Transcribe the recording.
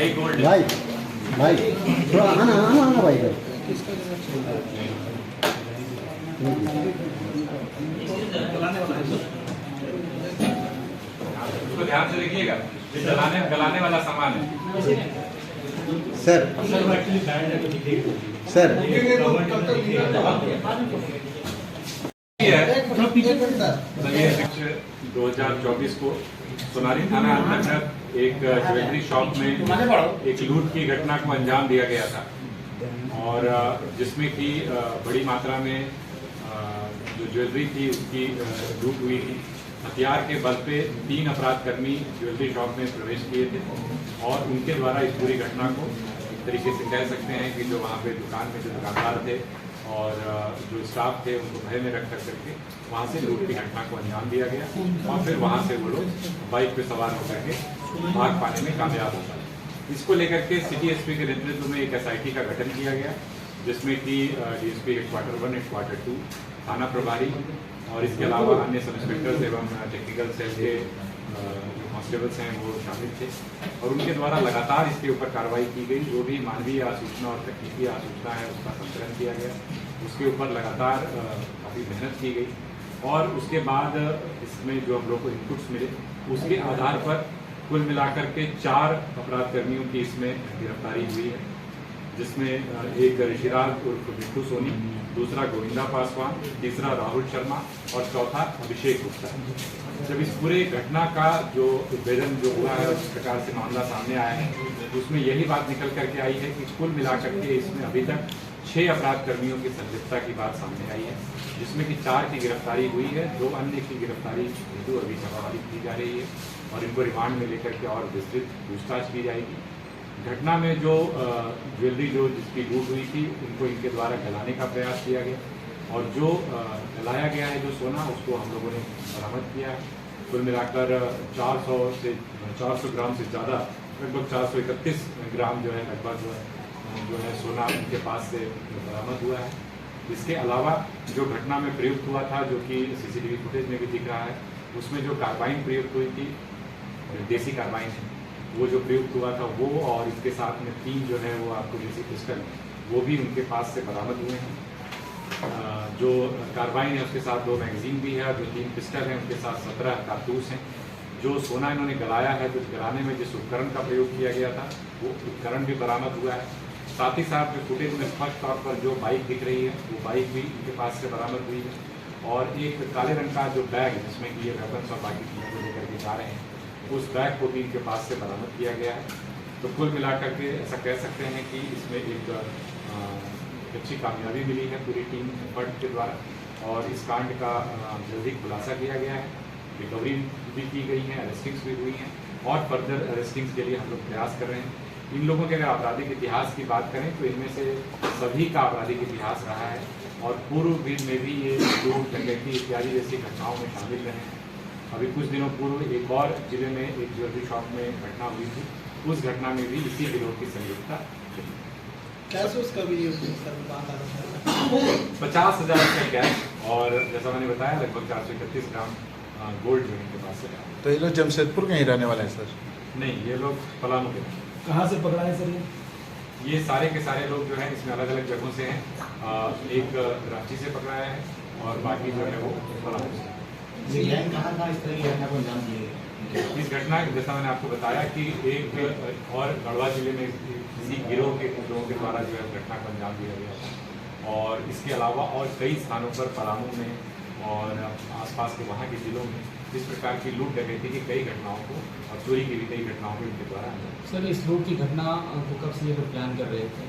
भाई भाई थोड़ा आना आना आना भाई भाई उसको ध्यान से देखिएगा, गलाने वाला सामान है। सर सर सभी 2024 को सोनारी थाना अंतर्गत एक ज्वेलरी शॉप में एक लूट की घटना को अंजाम दिया गया था और जिसमें कि बड़ी मात्रा में जो ज्वेलरी थी उसकी लूट हुई थी। हथियार के बल पे 3 अपराधकर्मी ज्वेलरी शॉप में प्रवेश किए थे और उनके द्वारा इस पूरी घटना को एक तरीके से कह सकते हैं कि जो वहाँ पे दुकान में जो दुकानदार थे और जो स्टाफ थे उनको भय में रख करके वहाँ से लूट की घटना को अंजाम दिया गया और फिर वहाँ से वो लोग बाइक पे सवार होकर के भाग पाने में कामयाब होता है। इसको लेकर के सिटी एसपी के नेतृत्व में एक SIT का गठन किया गया जिसमें कि DSP हेडक्वार्टर 1 हेडक्वार्टर 2 थाना प्रभारी और इसके अलावा अन्य सब इंस्पेक्टर्स एवं टेक्निकल सेल के जो कांस्टेबल्स हैं वो शामिल थे और उनके द्वारा लगातार इसके ऊपर कार्रवाई की गई। जो भी मानवीय आसूचना और तकनीकी आसूचना है उसका संकलन किया गया, उसके ऊपर लगातार काफ़ी मेहनत की गई और उसके बाद इसमें जो हम लोग को इनपुट्स मिले उसके आधार पर कुल मिलाकर के 4 अपराधकर्मियों की इसमें गिरफ्तारी हुई है, जिसमें एक ऋषिराज उर्फ बिट्टू सोनी, दूसरा गोविंदा पासवान, तीसरा राहुल शर्मा और चौथा अभिषेक गुप्ता। जब इस पूरे घटना का जो उद्भेदन जो हुआ है उस प्रकार से मामला सामने आया है उसमें यही बात निकल करके आई है कि कुल मिलाकर के इसमें अभी तक 6 अपराधकर्मियों की संलिप्तता की बात सामने आई है, जिसमें कि 4 की गिरफ्तारी हुई है, 2 अन्य की गिरफ्तारी हेतु अभी छापामारी की जा रही है और इनको रिमांड में लेकर के और विस्तृत पूछताछ की जाएगी। घटना में जो ज्वेलरी जो जिसकी लूट हुई थी उनको इनके द्वारा गलाने का प्रयास किया गया और जो गलाया गया है जो सोना उसको हम लोगों ने बरामद किया है। कुल मिलाकर 400 ग्राम से ज़्यादा लगभग 431 ग्राम जो है लगभग जो है सोना उनके पास से बरामद हुआ है। इसके अलावा जो घटना में प्रयुक्त हुआ था जो कि CCTV फुटेज में भी दिख रहा है उसमें जो कार्बाइन प्रयुक्त हुई थी देसी कार्बाइन है वो जो प्रयुक्त हुआ था वो और इसके साथ में 3 जो है वो आपको देसी पिस्टल वो भी उनके पास से बरामद हुए हैं। जो कार्बाइन है उसके साथ 2 मैगजीन भी है और जो 3 पिस्टल हैं उनके साथ 17 कारतूस हैं। जो सोना इन्होंने गलाया है तो गलाने में जिस उपकरण का प्रयोग किया गया था वो उपकरण भी बरामद हुआ है। साथ ही साथ फुटेज में स्पष्ट तौर पर जो बाइक दिख रही है वो बाइक भी इनके पास से बरामद हुई है और एक काले रंग का जो बैग जिसमें कि ये वेपन्स और बाकी चीज़ों को लेकर के जा रहे हैं उस बैग को भी इनके पास से बरामद किया गया है। तो कुल मिलाकर के ऐसा कह सकते हैं कि इसमें एक अच्छी कामयाबी मिली है पूरी टीम एफर्ट के द्वारा और इस कांड का जल्दी खुलासा किया गया है, रिकवरी भी की गई है, अरेस्टिंग्स भी हुई हैं और फर्दर अरेस्टिंग्स के लिए हम लोग प्रयास कर रहे हैं। इन लोगों के अगर आपराधिक इतिहास की बात करें तो इनमें से सभी का आपराधिक इतिहास रहा है और पूर्व में भी ये लूट डकैती इत्यादि जैसी घटनाओं में शामिल रहे हैं। अभी कुछ दिनों पूर्व एक और जिले में एक ज्वेलरी शॉप में घटना हुई थी, उस घटना में भी इसी गिरोह की संलिप्तता कैसे उसका भी 50,000 रुपये कैश और जैसा मैंने बताया लगभग 431 ग्राम गोल्ड जो इनके पास है। तो ये लोग जमशेदपुर के ही रहने वाले हैं सर? नहीं, ये लोग पलामू के। कहाँ से पकड़ा है सर? ये सारे के सारे लोग जो हैं इसमें अलग अलग जगहों से हैं। एक रांची से पकड़ाया है और बाकी जो है वो पलामू से। इस घटना जैसा मैंने आपको बताया कि एक और गढ़वा जिले में किसी गिरोह के लोगों के द्वारा जो है घटना को अंजाम दिया गया था और इसके अलावा और कई स्थानों पर पलामू में और आसपास के वहाँ के जिलों में इस प्रकार की लूट डकैती की कई घटनाओं को और चोरी की भी कई घटनाओं को इनके द्वारा। सर इस लूट की घटना को कब से ये प्लान कर रहे थे?